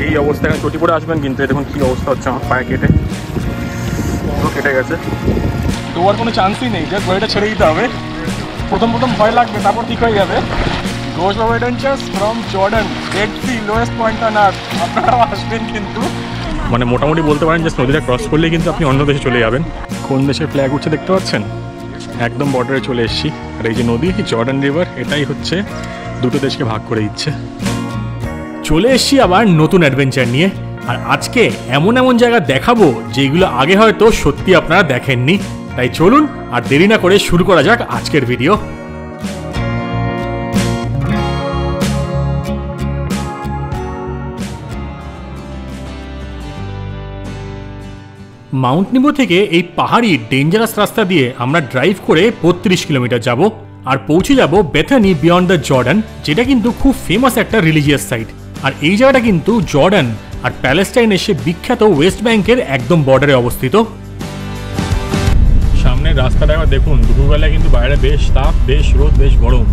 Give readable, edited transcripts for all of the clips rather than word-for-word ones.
এই অবস্থা, এখানে চটি পরে আসবেন কিন্তু দেখুন কী অবস্থা হচ্ছে আমার পায়ে কেটে গেছে। ডোবার কোনো চান্সই নেই, জাস্ট গাড়িটা ছেড়ে দিতে হবে। প্রথম ভয় লাগবে, তারপর ঠিক হয়ে যাবে। গোস্ট of adventures from Jordan, dead sea, lowest point on earth. আপনারাও আসবেন কিন্তু, মানে মোটামুটি বলতে পারেন জাস্ট নদীটা ক্রস করলেই কিন্তু আপনি অন্য দেশে চলে যাবেন। কোন দেশের ফ্ল্যাগ উঠছে দেখতে পাচ্ছেন? একদম বর্ডারে চলে এসেছি। আর এই যে নদী জর্ডান রিভার, এটাই হচ্ছে দুটো দেশকে ভাগ করে দিচ্ছে। চলে এসেছি আবার নতুন অ্যাডভেঞ্চার নিয়ে। আর আজকে এমন এমন জায়গা দেখাবো যেগুলো আগে হয়তো সত্যি আপনারা দেখেননি। তাই চলুন আর দেরি না করে শুরু করা যাক আজকের ভিডিও। মাউন্ট নিবো থেকে এই পাহাড়ি ডেঞ্জারাস রাস্তা দিয়ে আমরা ড্রাইভ করে ৩৫ কিলোমিটার যাব আর পৌঁছে যাব বেথানি বিয়ন্ড দ্য জর্ডান, যেটা কিন্তু খুব ফেমাস একটা রিলিজিয়াস সাইট। আর এই জায়গাটা কিন্তু জর্ডান আর প্যালেস্টাইন এসে বিখ্যাত ওয়েস্ট ব্যাংকের একদম বর্ডারে অবস্থিত। সামনে রাস্তাটা একবার দেখুন, দুপুরবেলায় কিন্তু বাইরে বেশ তাপ, বেশ রোদ, বেশ গরম।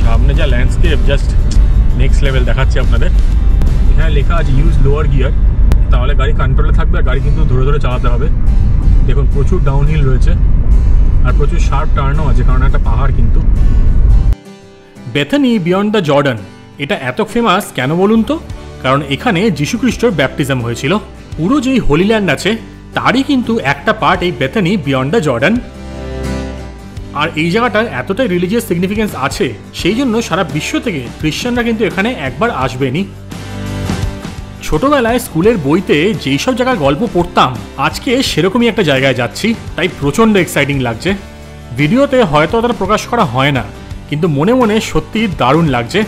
সামনে যা ল্যান্ডস্কেপ, জাস্ট নেক্সট লেভেল দেখাচ্ছি আপনাদের। এখানে লেখা আছে ইউজ লোয়ার গিয়ার, তাহলে গাড়ি কন্ট্রোলে থাকবে। আর গাড়ি কিন্তু ধরে ধরে চালাতে হবে। দেখুন প্রচুর ডাউনহিল রয়েছে আর প্রচুর শার্প টার্নও আছে, কারণ একটা পাহাড় কিন্তু। বেথানি বিয়ন্ড দ্য জর্ডান এটা এত ফেমাস কেন বলুন তো? কারণ এখানে যীশুখ্রিস্টর ব্যাপটিজম হয়েছিল। পুরো যেই হোলি ল্যান্ড আছে তারই কিন্তু একটা পার্ট এই বেথানি বিয়ন্ড দ্য জর্ডান। আর এই জায়গাটার এতটাই রিলিজিয়াস সিগনিফিকেন্স আছে, সেই জন্য সারা বিশ্ব থেকে খ্রিস্টানরা কিন্তু এখানে একবার আসবেনই। ছোটবেলায় স্কুলের বইতে যেই সব জায়গার গল্প পড়তাম, আজকে সেরকমই একটা জায়গায় যাচ্ছি, তাই প্রচণ্ড এক্সাইটিং লাগছে। ভিডিওতে হয়তো অতটা প্রকাশ করা হয় না, কিন্তু মনে মনে সত্যি দারুণ লাগছে।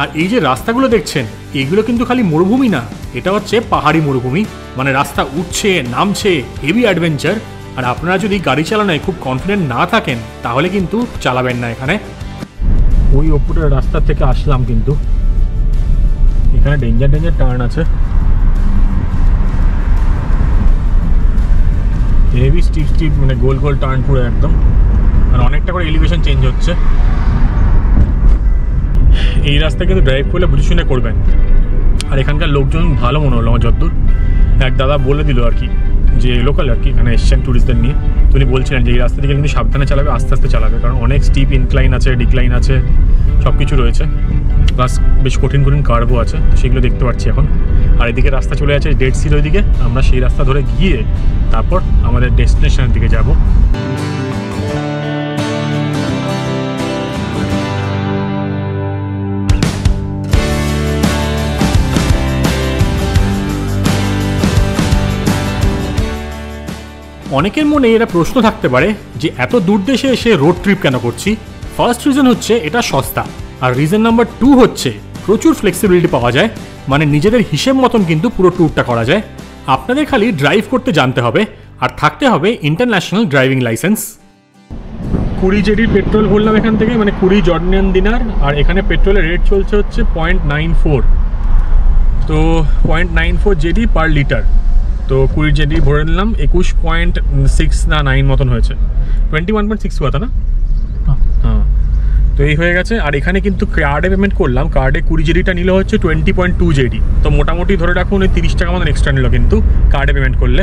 আর এই যে রাস্তাগুলো দেখছেন, এগুলো কিন্তু খালি মরুভূমি না, এটা হচ্ছে পাহাড়ি মরুভূমি। মানে রাস্তা উঠছে নামছে, হেভি অ্যাডভেঞ্চার। আর আপনারা যদি গাড়ি চালানোয় খুব কনফিডেন্ট না থাকেন তাহলে কিন্তু চালাবেন না এখানে। ওই ওপরের রাস্তা থেকে আসলাম, কিন্তু এখানে ডেঞ্জার টার্ন আছে, হেভি স্টিপ মানে গোল গোল টার্ন পুরো একদম। আর অনেকটা করে এলিভেশন চেঞ্জ হচ্ছে। এই রাস্তায় কিন্তু ড্রাইভ করলে বুঝে শুনে করবেন। আর এখানকার লোকজন ভালো মনে হলো আমার যতদূর। এক দাদা বলে দিল আর কি, যে লোকাল আর কি, এখানে এসছেন ট্যুরিস্টদের নিয়ে। তিনি বলছিলেন যে এই রাস্তা থেকে কিন্তু সাবধানে চালাবে, আস্তে আস্তে চালাবে, কারণ অনেক স্টিপ ইনক্লাইন আছে, ডিক্লাইন আছে, সব কিছু রয়েছে। প্লাস বেশ কঠিন কার্ভও আছে, সেগুলো দেখতে পাচ্ছি এখন। আর এদিকে রাস্তা চলে আছে ডেড সির ওইদিকে। আমরা সেই রাস্তা ধরে গিয়ে তারপর আমাদের ডেস্টিনেশনের দিকে যাব। অনেকের মনে এরা প্রশ্ন থাকতে পারে যে এত দূর দেশে এসে রোড ট্রিপ কেন করছি। ফার্স্ট রিজন হচ্ছে এটা সস্তা, আর রিজন নাম্বার 2 হচ্ছে প্রচুর ফ্লেক্সিবিলিটি পাওয়া যায়। মানে নিজেদের হিসেব মতন কিন্তু পুরো ট্যুরটা করা যায়। আপনাদের খালি ড্রাইভ করতে জানতে হবে আর থাকতে হবে ইন্টারন্যাশনাল ড্রাইভিং লাইসেন্স। 20 জেডির পেট্রোল ভরলাম এখান থেকে, মানে 20 জর্ডানিয়ান দিনার। আর এখানে পেট্রোলের রেট চলছে হচ্ছে 0.94, তো 0.94 জেডি পার লিটার। তো 20 জেডি ভরে নিলাম, 21.6 না 9 মতন হয়েছে, 21.6 হওয়া না। হ্যাঁ, তো এই হয়ে গেছে। আর এখানে কিন্তু কার্ডে পেমেন্ট করলাম, কার্ডে 20 জেডিটা নিল হচ্ছে 20.2 জেডি। তো মোটামুটি ধরে রাখুন ওই 30 টাকা মতন এক্সট্রা নিল কিন্তু কার্ডে পেমেন্ট করলে।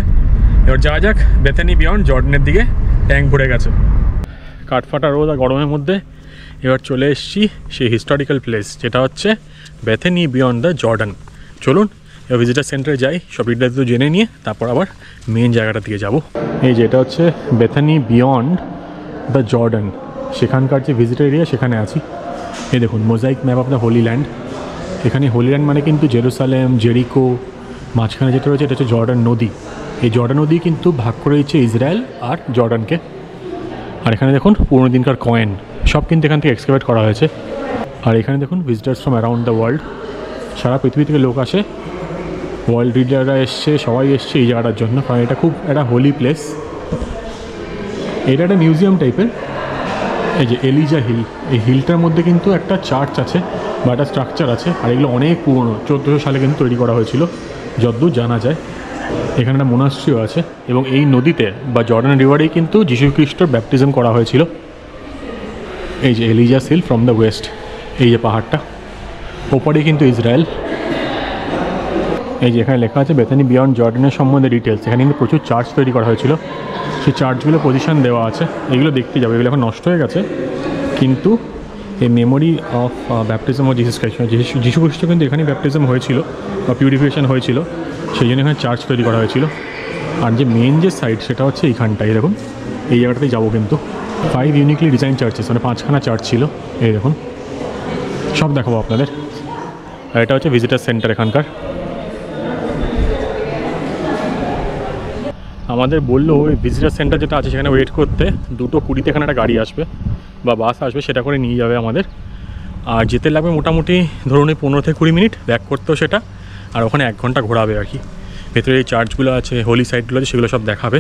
এবার যাওয়া যাক বেথানি বিয়ন্ড জর্ডানের দিকে। ট্যাঙ্ক ভরে গেছে। কাঠফাটা রোদ আর গরমের মধ্যে এবার চলে এসেছি সেই হিস্টোরিক্যাল প্লেস, যেটা হচ্ছে বেথানি বিয়ন্ড দ্য জর্ডান। চলুন এবার ভিজিটার সেন্টারে যাই, সব ডিটেলস তো জেনে নিয়ে তারপর আবার মেন জায়গাটার দিকে যাব। এই যে এটা হচ্ছে বেথানি বিয়ন্ড দ্য জর্ডান, সেখানকার যে ভিজিটার এরিয়া সেখানে আছি। এই দেখুন mosaic map of the Holi land. এখানে হোলি ল্যান্ড মানে কিন্তু জেরুসালেম, জেরিকো, মাঝখানে যেটা রয়েছে এটা হচ্ছে জর্ডান নদী। এই জর্ডান নদী কিন্তু ভাগ করে দিচ্ছে ইসরায়েল আর জর্ডানকে। আর এখানে দেখুন পুরোনো দিনকার কয়েন সব কিন্তু এখান থেকে এক্সকাভেট করা হয়েছে। আর এখানে দেখুন visitors from around the world, সারা পৃথিবী থেকে লোক আসে, ওয়ার্ল্ড লিডাররা এসছে, সবাই এসছে এই জায়গাটার জন্য, কারণ এটা খুব একটা হোলি প্লেস। এটা একটা মিউজিয়াম টাইপের। এই যে এলিজা হিল, এই হিলটার মধ্যে কিন্তু একটা চার্চ আছে বা একটা স্ট্রাকচার আছে। আর এগুলো অনেক পুরনো, 1400 সালে কিন্তু তৈরি করা হয়েছিল যতদূর জানা যায়। এখানে একটা মোনাস্ট্রিও আছে এবং এই নদীতে বা জর্ডান রিভারেই কিন্তু যীশুখ্রিস্টর ব্যাপটিজম করা হয়েছিল। এই যে এলিজাস হিল ফ্রম দ্য ওয়েস্ট, এই যে পাহাড়টা, ওপরেই কিন্তু ইসরায়েল। এই যে এখানে লেখা আছে বেথানি বিয়ন্ড জর্ডানের সম্বন্ধে ডিটেলস। এখানে কিন্তু প্রচুর চার্চ তৈরি করা হয়েছিল, সেই চার্চগুলো পজিশন দেওয়া আছে, এগুলো দেখতে যাবে। এগুলো এখন নষ্ট হয়ে গেছে, কিন্তু এই memory of baptism of Jesus Christ, যিশু খ্রিস্ট কিন্তু এখানেই ব্যাপটিজম হয়েছিল বা পিউরিফিকেশন হয়েছিল, সেই জন্য এখানে চার্চ তৈরি করা হয়েছিল। আর যে মেন যে সাইট সেটা হচ্ছে এইখানটাই, দেখুন এই জায়গাটাতেই যাবো কিন্তু। 5 ইউনিকলি ডিজাইন চার্চেস, মানে 5খানা চার্চ ছিল, এই দেখুন সব দেখাবো আপনাদের। আর এটা হচ্ছে ভিজিটার সেন্টার এখানকার। আমাদের বললো ওই ভিজিটার সেন্টার যেটা আছে সেখানে ওয়েট করতে, 2:20 এখানে একটা গাড়ি আসবে বা বাস আসবে, সেটা করে নিয়ে যাবে আমাদের। আর যেতে লাগবে মোটামুটি ধরুন 15 থেকে 20 মিনিট, ব্যাক করতেও সেটা, আর ওখানে 1 ঘন্টা ঘোরাবে আর কি। ভেতরে এই চার্চগুলো আছে, হোলি সাইটগুলো আছে, সেগুলো সব দেখাবে।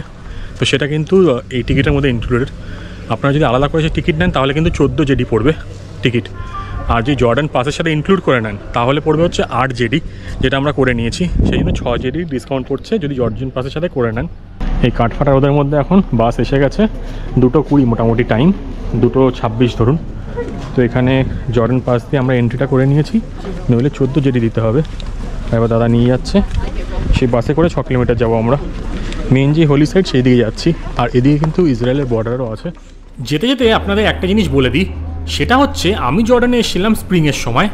তো সেটা কিন্তু এই টিকিটের মধ্যে ইনক্লুডেড। আপনারা যদি আলাদা করে টিকিট নেন তাহলে কিন্তু 14 জেডি পড়বে টিকিট। আর যদি জর্ডান পাসের সাথে ইনক্লুড করে নেন তাহলে পড়বে হচ্ছে 8 জেডি, যেটা আমরা করে নিয়েছি, সেই জন্য 6 জেডি ডিসকাউন্ট পড়ছে যদি জর্ডান পাসের সাথে করে নেন। এই কাঠফাটা রোদের মধ্যে এখন বাস এসে গেছে, 2:20 মোটামুটি টাইম, 2:26 ধরুন। তো এখানে জর্ডান পাস দিয়ে আমরা এন্ট্রিটা করে নিয়েছি, নইলে 14 জেডি দিতে হবে। এবার দাদা নিয়ে যাচ্ছে, সেই বাসে করে 6 কিলোমিটার যাবো আমরা। মেন যে হোলি সাইড সেই দিকে যাচ্ছি, আর এদিকে কিন্তু ইসরায়েলের বর্ডারও আছে। যেতে যেতে আপনাদের একটা জিনিস বলে দিই, সেটা হচ্ছে আমি জর্ডানে এসেছিলাম স্প্রিংয়ের সময়,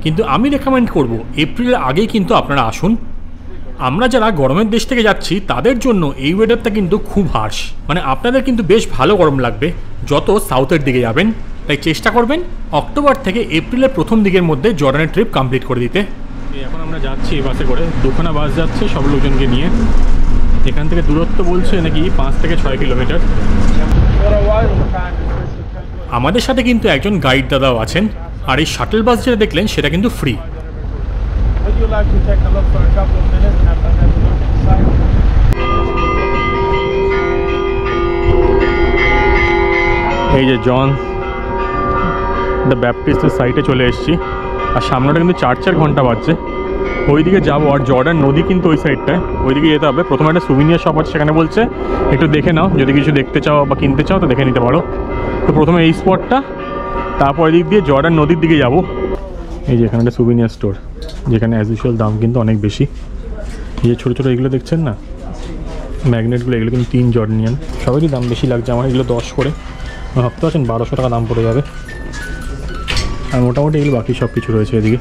কিন্তু আমি রেকমেন্ড করব এপ্রিলের আগেই কিন্তু আপনারা আসুন। আমরা যারা গরমের দেশ থেকে যাচ্ছি তাদের জন্য এই ওয়েদারটা কিন্তু খুব হার্শ, মানে আপনাদের কিন্তু বেশ ভালো গরম লাগবে যত সাউথের দিকে যাবেন। তাই চেষ্টা করবেন অক্টোবর থেকে এপ্রিলের প্রথম দিকের মধ্যে জর্ডানের ট্রিপ কমপ্লিট করে দিতে। এখন আমরা যাচ্ছি বাসে করে, 2খানা বাস যাচ্ছে সব লোকজনকে নিয়ে। এখান থেকে দূরত্ব বলছে নাকি 5 থেকে 6 কিলোমিটার। আমাদের সাথে কিন্তু একজন গাইড দাদাও আছেন, আর এই শাটল বাস যেটা দেখলেন সেটা কিন্তু ফ্রি। এই যে জন দ্য ব্যাপটিস্টের সাইটে চলে এসেছি, আর সামনেটা কিন্তু 4 ঘন্টা বাজছে। ওইদিকে যাবো, আর জর্ডান নদী কিন্তু ওই সাইডটায়, ওইদিকে যেতে হবে। প্রথমে একটা সুভিনিয়ার শপ আছে, সেখানে বলছে একটু দেখে নাও, যদি কিছু দেখতে চাও বা কিনতে চাও তো দেখে নিতে পারো। তো প্রথমে এই স্পটটা, তারপর এদিক দিয়ে জর্ডান নদীর দিকে যাব। এই যে এখানে একটা সুভিনিয়ার স্টোর, যেখানে অ্যাজ ইউজুয়াল দাম কিন্তু অনেক বেশি। এই যে ছোটো ছোটো এগুলো দেখছেন না ম্যাগনেটগুলো, এগুলো কিন্তু 3 জর্ডানিয়ান, সবারই দাম বেশি লাগছে আমার। এগুলো 10 করে, ভাবতে পারছেন 1200 টাকা দাম পড়ে যাবে। আর মোটামুটি এগুলো বাকি সব কিছু রয়েছে এদিকে,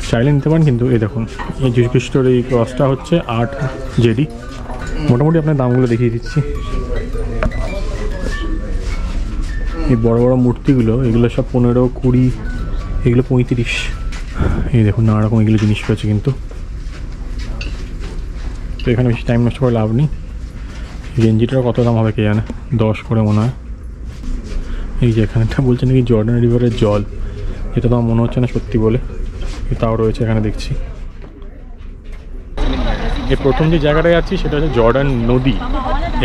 চাইলে নিতে পারেন। কিন্তু এই দেখুন এই যীশু খ্রিস্টর এই ক্রসটা হচ্ছে 8 জেডি। মোটামুটি আপনার দামগুলো দেখিয়ে দিচ্ছি। এই বড় বড় মূর্তিগুলো এগুলো সব 15, 20, এগুলো 35। এই দেখুন নানা রকম এগুলো জিনিস রয়েছে কিন্তু। তো এখানে বেশি টাইম নষ্ট করে লাভ নেই। গেঞ্জিটার কত দাম হবে কে জানে, 10 করে মনে হয়। এই যে এখানেটা বলছে নাকি জর্ডান রিভারের জল, এটা তো আমার মনে হচ্ছে না সত্যি বলে, তাও রয়েছে এখানে দেখছি। এই প্রথম যে জায়গাটায় যাচ্ছি সেটা হচ্ছে জর্ডান নদী।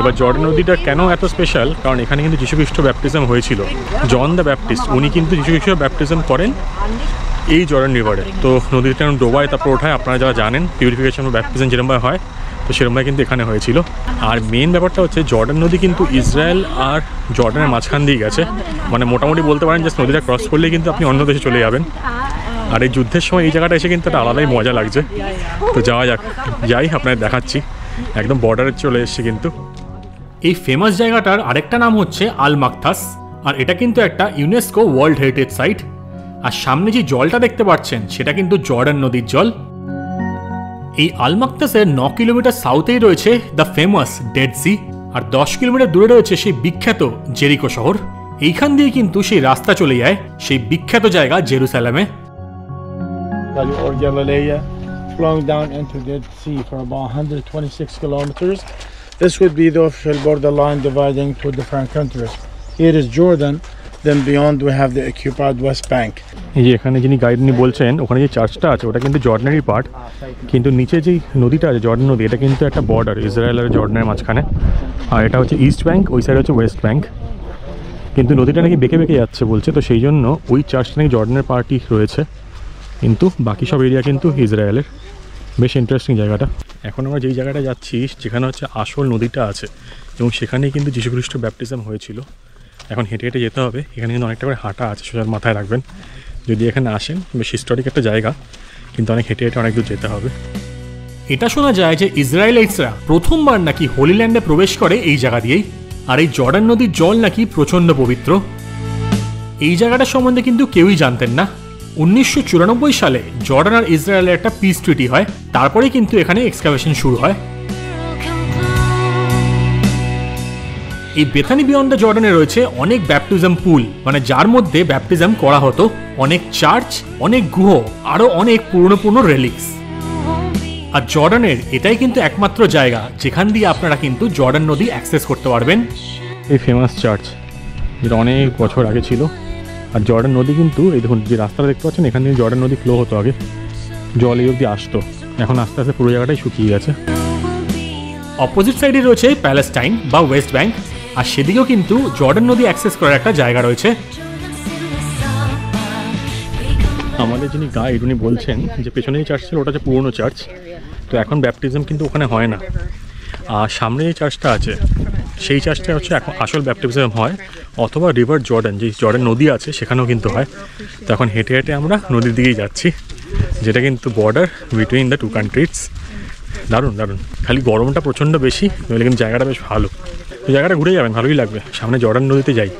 এবার জর্ডান নদীটা কেন এত স্পেশাল, কারণ এখানে কিন্তু যীশু খ্রিস্ট ব্যাপটিজম হয়েছিল। জন দ্য ব্যাপটিস্ট উনি কিন্তু যীশু খ্রিস্ট ব্যাপটিজম করেন এই জর্ডান রিভারে। তো নদীটা ডোবায় তারপর ওঠায়, আপনারা যারা জানেন পিউরিফিকেশন বা ব্যাপটিজম যেরকমভাবে হয়, তো সেরকমভাবে কিন্তু এখানে হয়েছিল। আর মেন ব্যাপারটা হচ্ছে জর্ডান নদী কিন্তু ইসরায়েল আর জর্ডানের মাঝখান দিয়ে গেছে, মানে মোটামুটি বলতে পারেন যে নদীটা ক্রস করলেই কিন্তু আপনি অন্য দেশে চলে যাবেন। আর এই যুদ্ধের সময় এই জায়গাটা এসে কিন্তু একটা আলাদাই মজা লাগছে। তো যাওয়া যাক, যাই আপনাদের দেখাচ্ছি। একদম বর্ডারে চলে এসেছি কিন্তু। এই ফেমাস জায়গাটার আরেকটা নাম হচ্ছে আল মাকতাস, আর এটা কিন্তু একটা ইউনেস্কো ওয়ার্ল্ড হেরিটেজ সাইট। আর সামনে যে জলটা দেখতে পাচ্ছেন সেটা কিন্তু জর্ডান নদীর জল। এই আল মাকতাসের 9 কিলোমিটার সাউথেই রয়েছে দ্য ফেমাস ডেড সি, আর 10 কিলোমিটার দূরে রয়েছে সেই বিখ্যাত জেরিকো শহর। এইখান দিয়ে কিন্তু সেই রাস্তা চলে যায় সেই বিখ্যাত জায়গা জেরুসালেমে। or Galilee, flowing down into the Dead Sea for about 126 kilometers. This would be the official borderline dividing two different countries. Here is Jordan, then beyond we have the occupied West Bank. এই যে এখানে যিনি guide নিয়ে বলছেন, ওখানে যে চার্চটা আছে ওটা কিন্তু জর্ডানেরই পার্ট, কিন্তু নিচে যেই নদীটা আছে জর্ডান নদী, এটা কিন্তু একটা বর্ডার ইসরায়েল আর জর্ডানের মাঝখানে। আর এটা হচ্ছে ইস্ট ব্যাঙ্ক, ওই সাইড হচ্ছে ওয়েস্ট ব্যাঙ্ক। কিন্তু নদীটা নাকি বেঁকে বেঁকে যাচ্ছে বলছে, তো সেই জন্য ওই চার্চটা নাকি জর্ডানের পার্টই রয়েছে, কিন্তু বাকি সব এরিয়া কিন্তু ইসরায়েলের। বেশ ইন্টারেস্টিং জায়গাটা। এখন আমরা যেই জায়গাটা যাচ্ছি যেখানে হচ্ছে আসল নদীটা আছে, এবং সেখানেই কিন্তু যীশু খ্রিস্ট ব্যাপটিজম হয়েছিল। এখন হেঁটে হেঁটে যেতে হবে, এখানে কিন্তু অনেকটা করে হাঁটা আছে, সোজা মাথায় রাখবেন। যদি এখানে আসেন, বেশ হিস্টোরিক একটা জায়গা, কিন্তু অনেক হেঁটে হেঁটে অনেক দূর যেতে হবে। এটা শোনা যায় যে ইসরায়েলাইটসরা প্রথমবার নাকি হোলি ল্যান্ডে প্রবেশ করে এই জায়গা দিয়েই। আর এই জর্ডান নদীর জল নাকি প্রচণ্ড পবিত্র। এই জায়গাটা সম্বন্ধে কিন্তু কেউই জানতেন না। 1994 সালে জর্ডান আর ইসরায়েলের একটা পিস ট্রিটি হয়, তারপরে কিন্তু এখানে এক্সকাভেশন শুরু হয়। এই বেথানি বিয়ন্ড দ্য জর্ডানে রয়েছে অনেক ব্যাপটিজম পুল, মানে যার মধ্যে ব্যাপটিজম করা হতো, অনেক চার্চ, অনেক গুহ, আরো অনেক পুরনো রেলিক্স। আর জর্ডানের এটাই কিন্তু একমাত্র জায়গা যেখান দিয়ে আপনারা কিন্তু জর্ডান নদী অ্যাক্সেস করতে পারবেন। এই ফেমাস চার্চ, যেটা অনেক বছর আগে ছিল। আর জর্ডান নদী কিন্তু এই দেখুন, যে রাস্তাটা দেখতে পাচ্ছেন, এখান থেকে জর্ডান নদী ফ্লো হতো আগে, জল এই অবধি আসতো। এখন আস্তে আস্তে পুরো জায়গাটাই শুকিয়ে গেছে। অপোজিট সাইডে রয়েছে প্যালেস্টাইন বা ওয়েস্ট ব্যাংক, আর সেদিকেও কিন্তু জর্ডান নদী অ্যাক্সেস করার একটা জায়গা রয়েছে। আমাদের যিনি গাইড, উনি বলছেন যে পেছনেই চার্চ ছিল, ওটা হচ্ছে পুরনো চার্চ, তো এখন ব্যাপটিজম কিন্তু ওখানে হয় না। আর সামনে যে চার্চটা আছে, সেই চার্চটা হচ্ছে এখন আসল ব্যাপটিজম হয়, অথবা রিভার জর্ডান, যে জর্ডান নদী আছে সেখানেও কিন্তু হয়। তো এখন হেঁটে হেঁটে আমরা নদীর দিকেই যাচ্ছি, যেটা কিন্তু border between the two countries. দারুণ দারুণ, খালি গরমটা প্রচণ্ড বেশি, নইলে কিন্তু জায়গাটা বেশ ভালো। তো জায়গাটা ঘুরে যাবেন, ভালোই লাগবে। সামনে জর্ডান নদীতে যাই,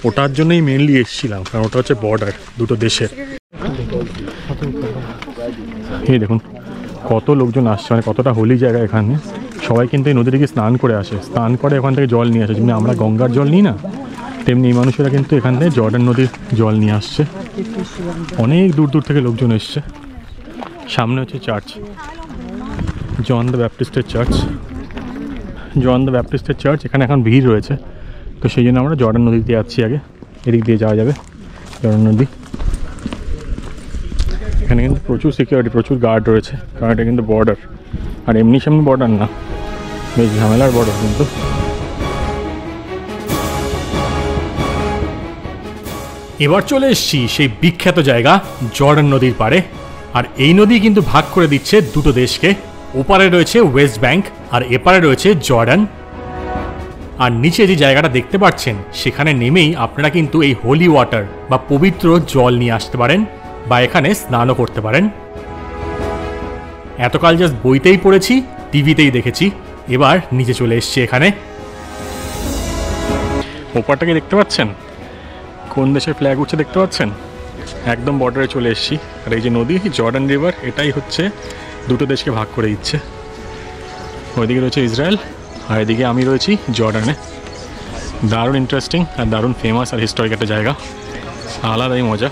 ওটার জন্যই মেনলি এসেছিলাম, কারণ ওটা হচ্ছে বর্ডার দুটো দেশের। এই দেখুন কত লোকজন আসছে, মানে কতটা হোলি জায়গা এখানে। সবাই কিন্তু এই নদীতে গিয়ে স্নান করে আসে, স্নান করে ওখান থেকে জল নিয়ে আসে। যেমনি আমরা গঙ্গার জল নিই না, তেমনি এই মানুষেরা কিন্তু এখান থেকে জর্ডান নদীর জল নিয়ে আসছে। অনেক দূর দূর থেকে লোকজন এসছে। সামনে হচ্ছে চার্চ, জন দ্য ব্যাপটিস্টের চার্চ। জন দ্য ব্যাপটিস্টের চার্চ, এখানে এখন ভিড় রয়েছে, তো সেই জন্য আমরা জর্ডান নদীতে যাচ্ছি আগে। এদিক দিয়ে যাওয়া যাবে জর্ডান নদী। এখানে কিন্তু প্রচুর সিকিউরিটি, প্রচুর গার্ড রয়েছে, কারণ এটা কিন্তু বর্ডার। আর এমনি সামনে বর্ডার না, বেশ ঝামেলার বর্ডার কিন্তু। এবার চলে এসেছি সেই বিখ্যাত জায়গা জর্ডান নদীর পাড়ে। আর এই নদী কিন্তু ভাগ করে দিচ্ছে দুটো দেশকে। ওপারে রয়েছে ওয়েস্ট ব্যাংক, আর এপারে রয়েছে জর্ডান। আর নিচে যে জায়গাটা দেখতে পাচ্ছেন, সেখানে নেমেই আপনারা কিন্তু এই হোলি ওয়াটার বা পবিত্র জল নিয়ে আসতে পারেন, বা এখানে স্নানও করতে পারেন। এতকাল জাস্ট বইতেই পড়েছি, টিভিতেই দেখেছি, এবার নিচে চলে এসছি এখানে। ওপারটাকে দেখতে পাচ্ছেন, কোন দেশের ফ্ল্যাগ উঠছে দেখতে পাচ্ছেন, একদম বর্ডারে চলে এসছি। আর এই যে নদী জর্ডান রিভার, এটাই হচ্ছে দুটো দেশকে ভাগ করে দিচ্ছে। ওইদিকে রয়েছে ইসরায়েল, আর এদিকে আমি রয়েছি জর্ডানে। দারুণ ইন্টারেস্টিং আর দারুণ ফেমাস আর হিস্টোরিক একটা জায়গা, আলাদাই মজা।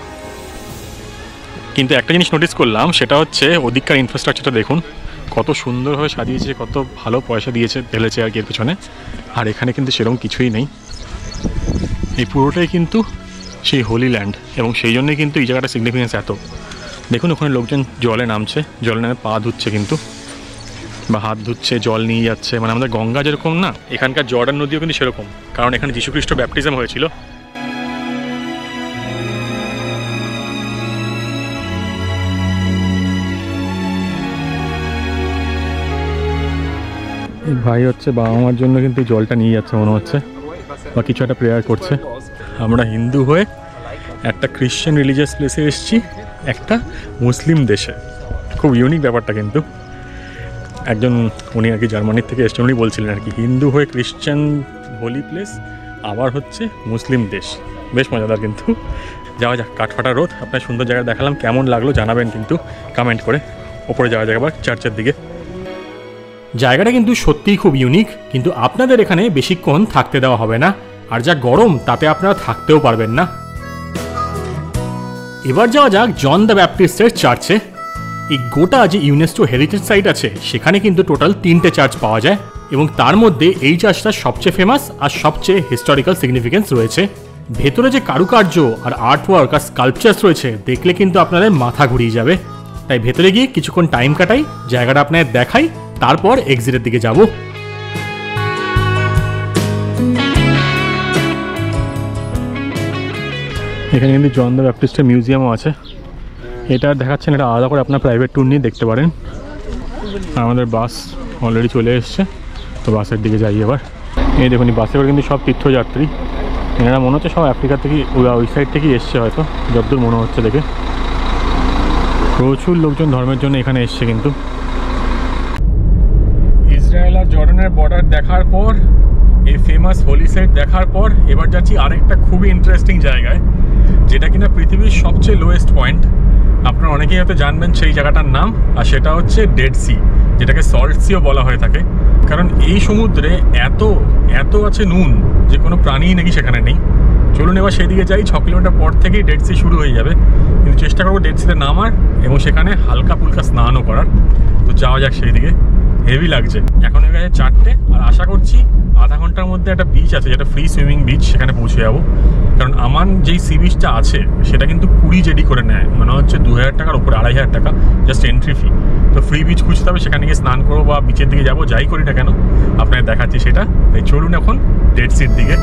কিন্তু একটা জিনিস নোটিস করলাম, সেটা হচ্ছে ওদিককার ইনফ্রাস্ট্রাকচারটা দেখুন, কত সুন্দরভাবে সাজিয়েছে, কত ভালো পয়সা দিয়েছে ঢেলেছে আর কি এর পেছনে। আর এখানে কিন্তু সেরকম কিছুই নেই, এই পুরোটাই কিন্তু সেই হোলি ল্যান্ড, এবং সেই জন্যই কিন্তু এই জায়গাটা সিগনিফিকেন্স এত। দেখুন ওখানে লোকজন জলে নামছে, জলে নেমে পা ধুচ্ছে কিন্তু, বা হাত ধুচ্ছে, জল নিয়ে যাচ্ছে। মানে আমাদের গঙ্গা যেরকম না, এখানকার জর্ডান নদীও কিন্তু সেরকম, কারণ এখানে যীশুখ্রিস্ট ব্যাপটিজম হয়েছিল। ভাই হচ্ছে বাবা মার জন্য কিন্তু জলটা নিয়ে যাচ্ছে মনে হচ্ছে, বা কিছু একটা প্রেয়ার করছে। আমরা হিন্দু হয়ে একটা খ্রিশ্চান রিলিজিয়াস প্লেসে এসেছি, একটা মুসলিম দেশে। খুব ইউনিক ব্যাপারটা কিন্তু। একজন উনি আর কি জার্মানির থেকে এসছেন, উনি বলছিলেন আর কি, হিন্দু হয়ে খ্রিশ্চান হোলি প্লেস, আবার হচ্ছে মুসলিম দেশ। বেশ মজাদার কিন্তু। যাওয়া যাক, কাঠফাটা রোদ, আপনার সুন্দর জায়গা দেখালাম, কেমন লাগলো জানাবেন কিন্তু কমেন্ট করে। ওপরে যাওয়া যাক আবার চার্চের দিকে। জায়গাটা কিন্তু সত্যিই খুব ইউনিক, কিন্তু আপনাদের এখানে বেশিক্ষণ থাকতে দেওয়া হবে না। আর যা গরম, তাতে আপনারা থাকতেও পারবেন না। এবার যাওয়া যাক জন দ্য ব্যাপটিস্টের চার্চে। এই গোটা যে ইউনেস্কো হেরিটেজ সাইট আছে, সেখানে কিন্তু টোটাল 3টে চার্চ পাওয়া যায়, এবং তার মধ্যে এই চার্চটা সবচেয়ে ফেমাস আর সবচেয়ে হিস্টোরিক্যাল সিগনিফিকেন্স রয়েছে। ভেতরে যে কারুকার্য আর আর্ট ওয়ার্ক আর স্কাল্পচার্স রয়েছে, দেখলে কিন্তু আপনাদের মাথা ঘুরিয়ে যাবে। তাই ভেতরে গিয়ে কিছুক্ষণ টাইম কাটাই, জায়গাটা আপনাদের দেখাই, তারপর এক্সিটের দিকে যাব। এখানে কিন্তু জন দ্য ব্যাপটিস্টের মিউজিয়ামও আছে। এটা দেখাচ্ছেন, এটা আলাদা করে আপনার প্রাইভেট ট্যুর নিয়ে দেখতে পারেন। আর আমাদের বাস অলরেডি চলে এসছে, তো বাসের দিকে যাই এবার। এই দেখুন, বাসে করে কিন্তু সব তীর্থযাত্রী। এনারা মনে হচ্ছে সব আফ্রিকা থেকে, ওই সাইড থেকেই এসছে হয়তো, যতদূর মনে হচ্ছে দেখে। প্রচুর লোকজন ধর্মের জন্য এখানে এসছে। কিন্তু ইসরায়েল আর জর্ডানের বর্ডার দেখার পর, এই ফেমাস হোলি সাইট দেখার পর, এবার যাচ্ছি আরেকটা খুবই ইন্টারেস্টিং জায়গায়, যেটা কিনা পৃথিবীর সবচেয়ে লোয়েস্ট পয়েন্ট। আপনারা অনেকেই হয়তো জানবেন সেই জায়গাটার নাম, আর সেটা হচ্ছে ডেড সি, যেটাকে সল্ট সিও বলা হয়ে থাকে। কারণ এই সমুদ্রে এত এত আছে নুন যে কোনো প্রাণীই নাকি সেখানে নেই। চলুন এবার সেদিকে যাই। 6 কিলোমিটার পর থেকেই ডেড সি শুরু হয়ে যাবে, কিন্তু চেষ্টা করবো ডেড সিতে নামার এবং সেখানে হালকা ফুলকা স্নানও করার। তো যাওয়া যাক সেই দিকে। হেভি লাগছে। এখন হয়ে গেছে 4টে, আর আশা করছি আধা ঘন্টার মধ্যে একটা বিচ আছে যেটা ফ্রি সুইমিং বিচ, সেখানে পৌঁছে যাবো। কারণ আমার যেই সি বিচটা আছে সেটা কিন্তু 20 জেডি করে নেয়, মানে হচ্ছে 2000 টাকার উপরে, 2500 টাকা জাস্ট এন্ট্রি ফি। তো ফ্রি বিচ খুঁজতে হবে, সেখানে গিয়ে স্নান করবো বা বিচের দিকে যাবো, যাই করি না কেন আপনাকে দেখাচ্ছি সেটা। তাই চলুন এখন ডেড সির দিকে।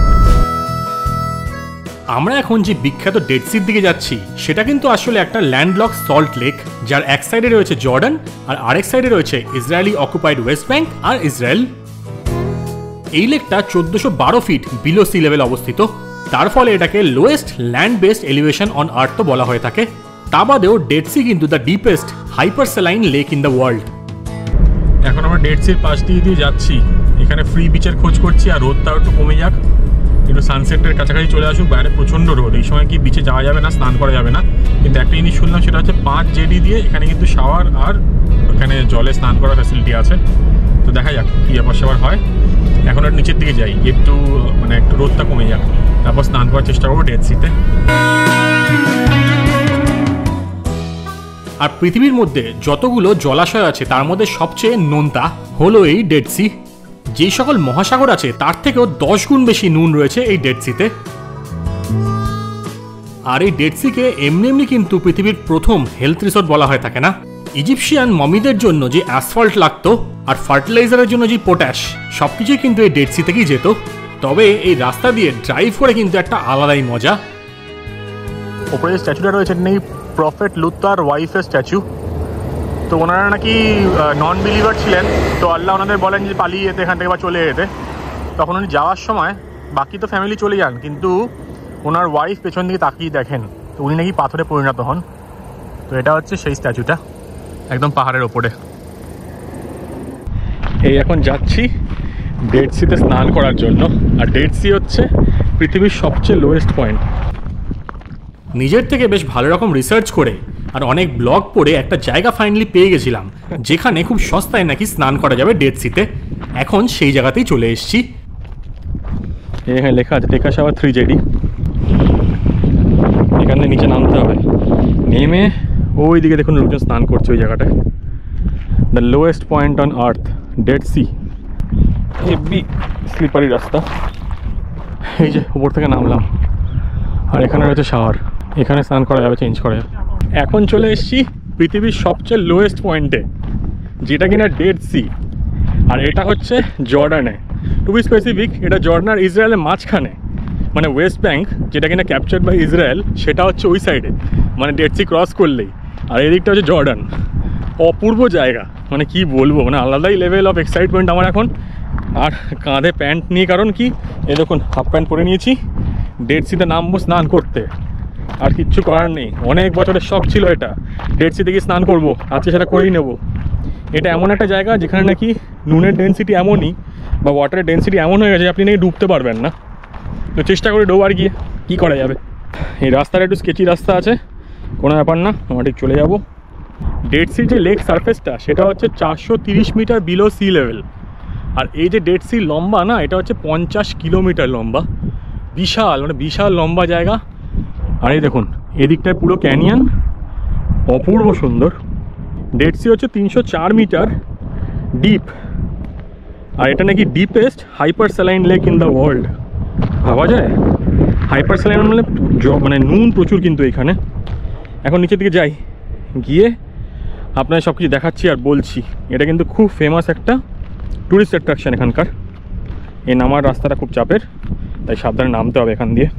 আমরা এখন যে বিখ্যাত ডেড সির দিকে যাচ্ছি সেটা কিন্তু আসলে একটা ল্যান্ডলক সল্ট লেক, যার এক সাইডে রয়েছে জর্ডান আর আরেক সাইডে রয়েছে ইসরায়েলি অকুপাইড ওয়েস্ট ব্যাংক আর ইসরায়েল। এই লেকটা 1412 ফিট বিলো সি লেভেল অবস্থিত, তার ফলে এটাকে lowest land based elevation on earth তো বলা হয়ে থাকে। তা বাদেও ডেড সি কিন্তু the deepest hypersaline lake in the world. এখন আমরা ডেড সির পাশ দিয়ে যাচ্ছি, এখানে ফ্রি বিচের খোঁজ করছি, আর রোদটাও একটু কমে যাক, একটু সানসেটের কাছাকাছি চলে আসুক। বাইরে প্রচণ্ড রোদ, এই সময় কি বিচে যাওয়া যাবে না, স্নান করা যাবে না। কিন্তু একটা জিনিস শুনলাম, সেটা হচ্ছে 5 জেডি দিয়ে এখানে কিন্তু শাওয়ার আর এখানে জলে স্নান করার ফ্যাসিলিটি আছে। তো দেখা যাক কী ব্যাপার স্যাপার হয়। এখন একটু নিচের দিকে যাই, একটু মানে একটু রোদটা কমে যাক, তারপর স্নান করার চেষ্টা করবো ডেড সিতে। আর পৃথিবীর মধ্যে যতগুলো জলাশয় আছে তার মধ্যে সবচেয়ে নোনতা হলো এই ডেড সি। যেই সকল মহাসাগর আছে তার থেকেও 10 গুণ বেশি নুন রয়েছে এই ডেড সিতে। আর এই ডেড সিকে এমনি এমনি কিন্তু পৃথিবীর প্রথম হেলথ রিসোর্ট বলা হয়ে থাকে না। ইজিপশিয়ান মমিদের জন্য যে অ্যাসফল্ট লাগতো আর ফার্টিলাইজারের জন্য যে পটাশ, সবকিছুই কিন্তু এই ডেড সি থেকেই যেত। তবে এই রাস্তা দিয়ে ড্রাইভ করে কিন্তু একটা আলাদাই মজা। ওপরে যে স্ট্যাচুটা রয়েছে নেই প্রফেট লুতার ওয়াইফের স্ট্যাচু। তো ওনারা নাকি নন বিলিভার ছিলেন, তো আল্লাহ ওনাদের বলেন যে পালিয়ে যেতে এখান থেকে বা চলে যেতে। তখন উনি যাওয়ার সময় বাকি তো ফ্যামিলি চলে যান, কিন্তু ওনার ওয়াইফ পেছন দিকে তাকিয়ে দেখেন, তো উনি নাকি পাথরে পরিণত হন। তো এটা হচ্ছে সেই স্ট্যাচুটা একদম পাহাড়ের ওপরে। এই এখন যাচ্ছি ডেড সিতে স্নান করার জন্য। আর ডেড সি হচ্ছে পৃথিবীর সবচেয়ে লোয়েস্ট পয়েন্ট। নিজের থেকে বেশ ভালো রকম রিসার্চ করে আর অনেক ব্লগ পড়ে একটা জায়গা ফাইনালি পেয়ে গেছিলাম, যেখানে খুব সস্তায় নাকি স্নান করা যাবে ডেড সিতে। এখন সেই জায়গাতেই চলে এসেছি। এখানে লেখা আছে টেকা শাওয়ার 3 জেডি। এখানে নিচে নামতে হবে, নেমে ওই দিকে দেখুন লোকজন স্নান করছে ওই জায়গাটায়। The lowest point on earth, dead sea. Heavy slippery রাস্তা। এই যে উপর থেকে নামলাম, আর এখানে রয়েছে শাওয়ার, এখানে স্নান করা যাবে, চেঞ্জ করা যাবে। এখন চলে এসেছি পৃথিবীর সবচেয়ে লোয়েস্ট পয়েন্টে, যেটা কিনা ডেড সি। আর এটা হচ্ছে জর্ডানে, টু বি স্পেসিফিক এটা জর্ডান আর ইসরায়েলের মাঝখানে, মানে ওয়েস্ট ব্যাংক যেটা কিনা ক্যাপচার্ড বাই ইসরায়েল, সেটা হচ্ছে ওই সাইডে, মানে ডেড সি ক্রস করলেই। আর এই দিকটা হচ্ছে জর্ডান। অপূর্ব জায়গা, মানে কি বলবো, মানে আলাদাই লেভেল অফ এক্সাইটমেন্ট আমার এখন। আর কাঁধে প্যান্ট নিয়ে, কারণ কি এই দেখুন হাফ প্যান্ট পরে নিয়েছি, ডেড সিতে নামবো স্নান করতে। আর কিচ্ছু করার নেই, অনেক বছরের শখ ছিল এটা, ডেড সিতে গিয়ে স্নান করবো, আজকে সেটা করেই নেবো। এটা এমন একটা জায়গা যেখানে নাকি নুনের ডেন্সিটি এমনই, বা ওয়াটারের ডেন্সিটি এমন হয়ে গেছে আপনি নাকি ডুবতে পারবেন না। তো চেষ্টা করে ডোবার গিয়ে কী করা যাবে। এই রাস্তাটা একটু স্কেচি রাস্তা আছে, কোনো ব্যাপার না, আমরা ঠিক চলে যাবো। ডেড সির যে লেক সারফেসটা সেটা হচ্ছে 430 মিটার বিলো সি লেভেল। আর এই যে ডেড সি লম্বা না, এটা হচ্ছে 50 কিলোমিটার লম্বা, বিশাল, মানে বিশাল লম্বা জায়গা। আর এই দেখুন এদিকটায় পুরো ক্যানিয়ন, অপূর্ব সুন্দর। ডেড সি হচ্ছে 304 মিটার ডিপ, আর এটা নাকি deepest hypersaline lake in the world. ভাবা যায়, হাইপারস্যালাইন মানে নুন প্রচুর কিন্তু এখানে। এখন নিচের দিকে যাই, গিয়ে আপনার সব কিছু দেখাচ্ছি আর বলছি। এটা কিন্তু খুব ফেমাস একটা ট্যুরিস্ট অ্যাট্রাকশন এখানকার। এই নামার রাস্তাটা খুব চাপের, তাই সাবধানে নামতে হবে এখান দিয়ে।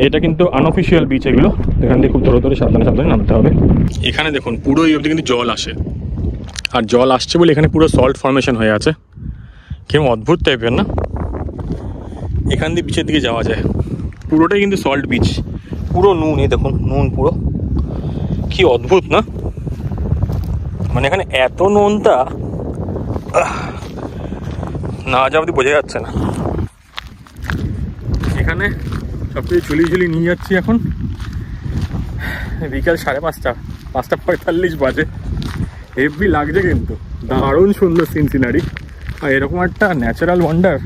এটা কিন্তু আনঅফিসিয়াল বিচ, এগুলো এখান দিয়ে খুব ধরে ধরে সাবধানে সাবধানে নামতে হবে। এখানে দেখুন পুরো এই অবধি কিন্তু জল আসে, আর জল আসছে বলে এখানে পুরো সল্ট ফর্মেশন হয়ে আছে। কেমন অদ্ভুত টাইপের না। এখান দিয়ে বিচের দিকে যাওয়া যায়, পুরোটাই কিন্তু সল্ট বিচ, পুরো নুন। এই দেখুন নুন পুরো, কি অদ্ভুত না। মানে এখানে এত নোনতা না যা অবধি বোঝা যাচ্ছে না। এখানে সব কিছু ঝুলিয়ে নিয়ে যাচ্ছি। এখন বিকাল 5:30, 5:45 বাজে। হেভি লাগছে কিন্তু, দারুণ সুন্দর সিনসিনারি। আর এরকম একটা ন্যাচারাল ওয়ান্ডার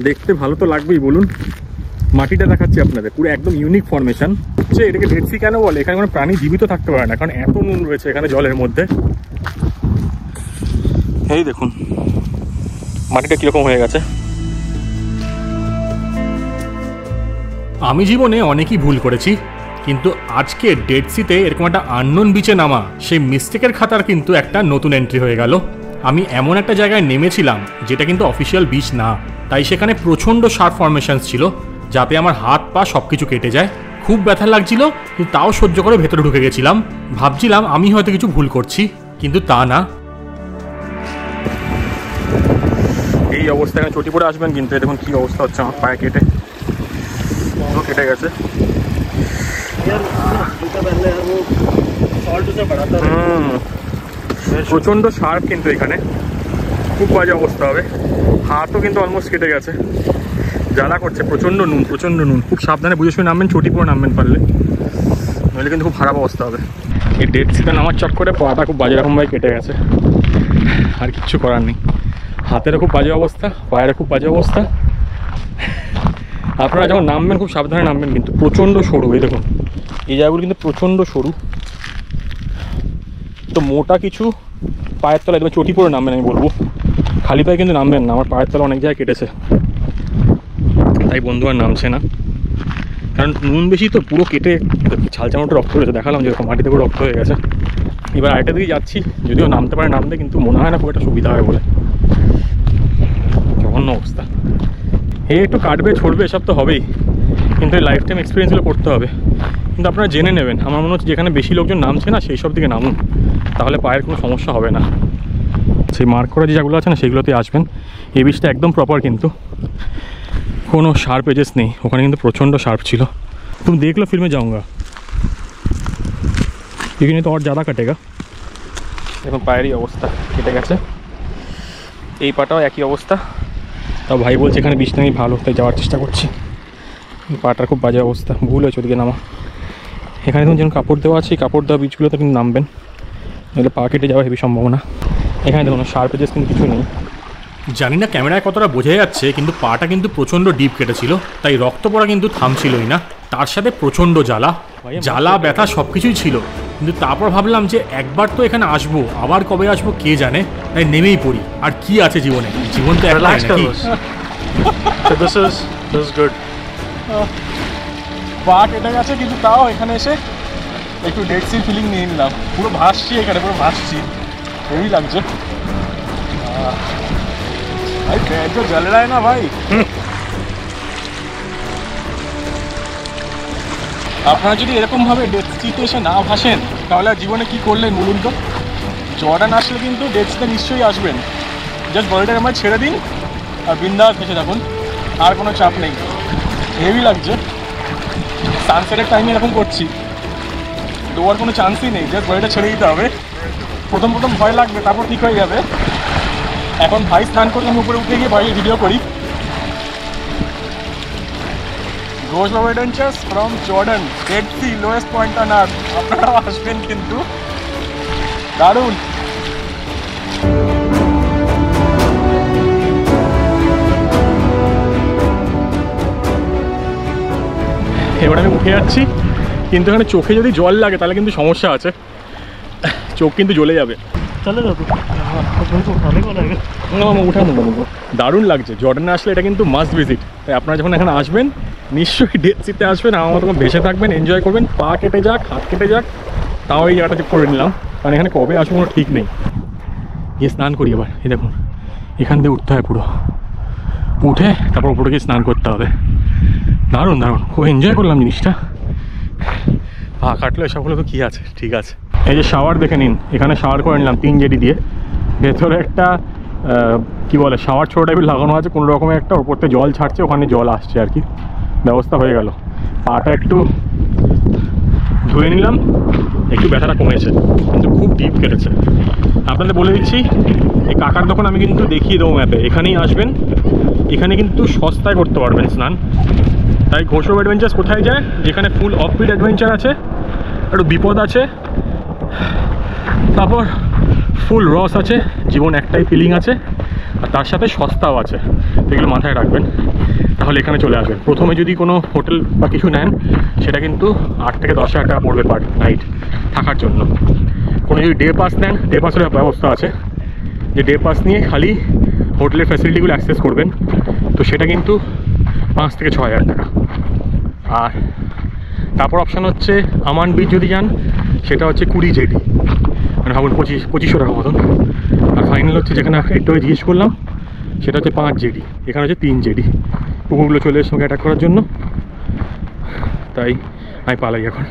দেখতে ভালো তো লাগবেই বলুন। মাটিটা দেখাচ্ছি আপনাদের, পুরো একদম ইউনিক ফরমেশন। হচ্ছে এটাকে ডেড সি কেন বলে? এখানে কোনো প্রাণী জীবিত থাকতে পারে না, কারণ এত নুন রয়েছে এখানে জলের মধ্যে। এই দেখুন মাটিটা কিরকম হয়ে গেছে। আমি জীবনে অনেকই ভুল করেছি, কিন্তু আজকে ডেড সিতে এরকম একটা আননোন বিচে নামা, সেই মিস্টেকের খাতার কিন্তু একটা নতুন এন্ট্রি হয়ে গেল। আমি এমন একটা জায়গায় নেমেছিলাম যেটা কিন্তু অফিসিয়াল বিচ না, তাই সেখানে প্রচণ্ড শার্প ফরমেশনস ছিল, যাতে আমার হাত পা সব কিছু কেটে যায়। খুব ব্যথা লাগছিল, কিন্তু তাও সহ্য করে ভেতরে ঢুকে গেছিলাম। ভাবছিলাম আমি হয়তো কিছু ভুল করছি, কিন্তু তা না। এই অবস্থা, এখানে চটি পরে আসবেন কিন্তু। দেখুন কি অবস্থা হচ্ছে, আমার পায়ে কেটে কেটে গেছে। প্রচণ্ড শার্প কিন্তু এখানে, খুব বাজে অবস্থা হবে। হাতও কিন্তু অলমোস্ট কেটে গেছে, জ্বালা করছে। প্রচণ্ড নুন, প্রচণ্ড নুন। খুব সাবধানে বুঝে শুনে নামবেন, চটি পরে নামবেন পারলে, নইলে কিন্তু খুব খারাপ অবস্থা হবে। এই ডেড সিতে নামার চট করে পাটা খুব বাজে রকমভাবে কেটে গেছে, আর কিচ্ছু করার নেই। হাতেরও খুব বাজে অবস্থা, পায়েরও খুব বাজে অবস্থা। আপনারা যখন নামবেন খুব সাবধানে নামবেন কিন্তু, প্রচণ্ড সরু। এই দেখুন এই জায়গাগুলো কিন্তু প্রচণ্ড সরু, তো মোটা কিছু পায়ের তলায় একদম চটি পরে নামবেন। আমি বলবো খালি পায়ে কিন্তু নামবেন না, আমার পায়ের তলা অনেক জায়গায় কেটেছে, তাই বন্ধু আর নামছে না। কারণ নুন বেশি তো, পুরো কেটে ছালচামড়টা রক্ত হয়েছে, দেখালাম যেরকম মাটিতে পুরো রক্ত হয়ে গেছে। এবার আরেকটা দিকে যাচ্ছি, যদিও নামতে পারে নামতে, কিন্তু মনে হয় না খুব একটা সুবিধা হয় বলে। জঘন্য অবস্থা। এই একটু কাটবে ছড়বে এসব তো হবেই, কিন্তু এই লাইফ টাইম এক্সপিরিয়েন্সগুলো করতে হবে। কিন্তু আপনারা জেনে নেবেন, আমার মনে হচ্ছে যেখানে বেশি লোকজন নামছে না সেই সব দিকে নামুন, তাহলে পায়ের কোনো সমস্যা হবে না। সেই মার্ক করা যে জায়গাগুলো আছে না সেগুলোতে আসবেন। এই বীজটা একদম প্রপার, কিন্তু কোনো শার্প এজেস নেই। ওখানে কিন্তু প্রচণ্ড শার্প ছিল। তুমি দেখলো ফিল্মে যাऊंगा, এখানে তো আর ज़्यादा কাটেগা। এখন পায়েরই অবস্থা কেটে গেছে, এই পাটাও একই অবস্থা। তাও ভাই বলছে এখানে বীজটা নেই ভালো, তাই যাওয়ার চেষ্টা করছি। পাটার খুব বাজে অবস্থা, ভুল হয়েছে ওদিকে নামা। এখানে দেখুন যেমন কাপড় দেওয়া আছে, কাপড় দেওয়া বীজগুলোতে কিন্তু নামবেন, নাহলে পা কেটে যাওয়া হেবি সম্ভাবনা। এখানে দেখুন শার্প এজেস কিন্তু কিছু নেই। জানি না ক্যামেরায় কতটা বোঝা যাচ্ছে, কিন্তু পাটা কিন্তু প্রচণ্ড ডিপ কেটেছিল, তাই রক্ত পড়া কিন্তু থামছিলই না। তার সাথে প্রচণ্ড জ্বালা ব্যথা সব কিছুই ছিল। কিন্তু তারপর ভাবলাম যে একবার তো এখানে আসবো, আবার কবে আসবো কে জানে, তাই নেমেই পড়ি। আর কি আছে জীবনে, জীবন তো একটাই নাকি। পা কেটে গেছে, কিন্তু তাও এখানে এসে একটু ডেড সি ফিলিং নিয়ে নিলাম। পুরো ভাসছি এখানে, পুরো ভাসছি, হেভি লাগছে ভাই। পেট তো জ্বলে যায় না ভাই। আপনারা যদি এরকমভাবে ডেড সিতে এসে না ভাসেন, তাহলে আর জীবনে কী করলেন বলুন তো। জর্ডান আসলে কিন্তু ডেড সিতে নিশ্চয়ই আসবেন। জাস্ট বডিটাকে আমার ছেড়ে দিন আর বিন্দাস ভেসে থাকুন, আর কোনো চাপ নেই। হেভি লাগছে, সানসেটের টাইমে এরকম করছি, ডোয়ার কোনো চান্সই নেই। জাস্ট বডিটা ছেড়ে দিতে হবে। প্রথম ভয় লাগবে, তারপর ঠিক হয়ে যাবে। এখন ভাই স্নান করলে আমি উপরে উঠে গিয়ে বাইরে ভিডিও করি। Ghosh Baba adventures from Jordan, dead sea, lowest point on earth. আপনারাও আসবেন কিন্তু, দারুণ। এবার আমি উঠে যাচ্ছি, কিন্তু এখানে চোখে যদি জল লাগে তাহলে কিন্তু সমস্যা আছে, চোখ কিন্তু জ্বলে যাবে। দারুণ লাগছে। জর্ডানে আসলে এটা কিন্তু মাস্ট ভিজিট। তাই আপনারা যখন এখানে আসবেন নিশ্চয়ই ডেড সিতে আসবেন, আমার মতো ভেসে থাকবেন, এনজয় করবেন। পা কেটে যাক, হাত কেটে যাক, তাও এই জায়গাটা করে নিলাম, কারণ এখানে কবে আসবো কোনো ঠিক নেই। গিয়ে স্নান করি এবার। এই দেখুন এখান দিয়ে উঠতে হয়, পুরো উঠে তারপর উপরে গিয়ে স্নান করতে হবে। দারুণ দারুণ, খুব এনজয় করলাম জিনিসটা। পা কাটলো এসব হলে তো কী আছে, ঠিক আছে। এই যে শাওয়ার দেখে নিন, এখানে শাওয়ার করে নিলাম 3 জেডি দিয়ে। ভেতরে একটা কি বলে শাওয়ার ছোটো টাইপের লাগানো আছে, কোনো রকমের একটা ওপরতে জল ছাড়ছে, ওখানে জল আসছে আর কি, ব্যবস্থা হয়ে গেল। পাটা একটু ধুয়ে নিলাম, একটু ব্যথাটা কমেছে, কিন্তু খুব ডিপ কেটেছে। আপনাদের বলে দিচ্ছি, এই কাকার দোকান আমি কিন্তু দেখিয়ে দেবো ম্যাপে, এখানেই আসবেন, এখানে কিন্তু সস্তায় করতে পারবেন স্নান। তাই ঘোষব অ্যাডভেঞ্চার্স কোথায় যায়? যেখানে ফুল অফবিট অ্যাডভেঞ্চার আছে, একটু বিপদ আছে, তারপর ফুল রস আছে, জীবন একটাই ফিলিং আছে, আর তার সাথে সস্তাও আছে। এগুলো মাথায় রাখবেন, তাহলে এখানে চলে আসবেন। প্রথমে যদি কোনো হোটেল বা কিছু নেন, সেটা কিন্তু 8 থেকে 10,000 টাকা পড়বে পার নাইট থাকার জন্য। কোনো যদি ডে পাস নেন, ডে পাসের ব্যবস্থা আছে, যে ডে পাস নিয়ে খালি হোটেলের ফ্যাসিলিটিগুলো অ্যাক্সেস করবেন, তো সেটা কিন্তু 5 থেকে 6,000 টাকা। আর তারপর অপশান হচ্ছে আমান বিচ যদি যান, সেটা হচ্ছে 20 জেডি, মানে ভাবুন 2500 টাকা মতন। আর ফাইনাল হচ্ছে যেখানে একটু জিজ্ঞেস করলাম, সেটা হচ্ছে 5 জেডি, এখানে হচ্ছে 3 জেডি। কুকুরগুলো চলে এর সঙ্গে অ্যাটাক করার জন্য, তাই আমি পালাই এখন।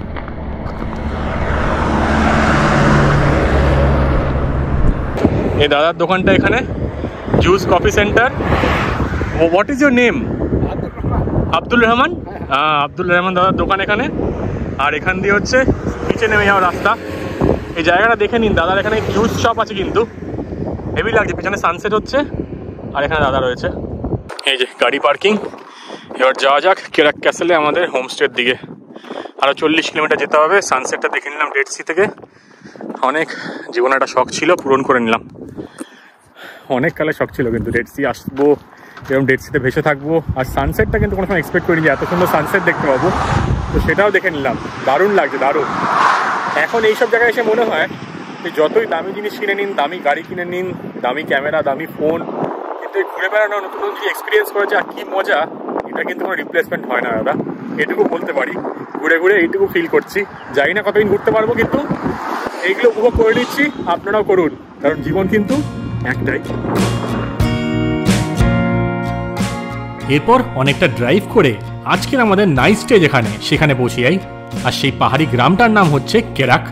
এই দাদার দোকানটা এখানে, juice coffee centre. What is your name? Abdul Rahman. হ্যাঁ, আব্দুল রহমান দাদার দোকান এখানে। আর এখান দিয়ে হচ্ছে নিচে নেমে যাওয়ার রাস্তা। এই জায়গাটা দেখে নিন, দাদার এখানে জুস শপ আছে কিন্তু হেভি লাগছে, পেছনে সানসেট হচ্ছে আর এখানে দাদা রয়েছে। এই যে গাড়ি পার্কিং। এবার যাওয়া যাক কেরাক ক্যাসেলে, আমাদের হোমস্টের দিকে। আরও 40 কিলোমিটার যেতে হবে। সানসেটটা দেখে নিলাম ডেড সি থেকে, অনেক জীবনে একটা শখ ছিল, পূরণ করে নিলাম। অনেক কালে শখ ছিল কিন্তু ডেড সি আসবো, এরকম ডেড সিতে ভেসে থাকবো। আর সানসেটটা কিন্তু কোনো সময় এক্সপেক্ট করিনি যে এত সুন্দর সানসেট দেখতে পাবো, তো সেটাও দেখে নিলাম। দারুণ লাগছে, দারুণ। এখন এইসব জায়গায় এসে মনে হয় যে যতই দামি জিনিস কিনে নিন, দামি গাড়ি কিনে নিন, দামি ক্যামেরা, দামি ফোন, কিন্তু এই ঘুরে বেড়ানো, নতুন নতুন যে এক্সপিরিয়েন্স করেছে আর কী মজা, এটা কিন্তু কোনো রিপ্লেসমেন্ট হয় না দাদা। এটুকু বলতে পারি, ঘুরে ঘুরে এইটুকু ফিল করছি। জানি না কতদিন ঘুরতে পারবো, কিন্তু এইগুলো উপভোগ করে নিচ্ছি। আপনারাও করুন, কারণ জীবন কিন্তু একটাই। এরপর অনেকটা ড্রাইভ করে আজকের আমাদের নাইট স্টে যেখানে, সেখানে পৌঁছে যাই। আর সেই পাহাড়ি গ্রামটার নাম হচ্ছে কেরাক।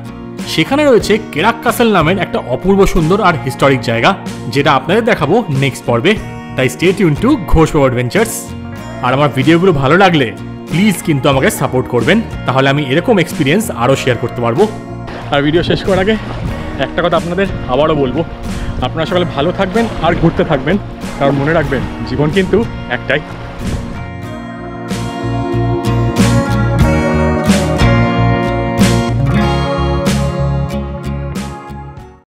সেখানে রয়েছে কেরাক ক্যাসেল নামের একটা অপূর্ব সুন্দর আর হিস্টোরিক জায়গা, যেটা আপনাদের দেখাবো নেক্সট পর্বে। তাই স্টে টিউন টু ঘোষব অ্যাডভেঞ্চার্স। আর আমার ভিডিওগুলো ভালো লাগলে প্লিজ কিন্তু আমাকে সাপোর্ট করবেন, তাহলে আমি এরকম এক্সপিরিয়েন্স আরও শেয়ার করতে পারবো। আর ভিডিও শেষ করার আগে একটা কথা আপনাদের আবারও বলবো, আপনারা সকালে ভালো থাকবেন আর ঘুরতে থাকবেন, কারণ মনে রাখবেন জীবন কিন্তু একটাই।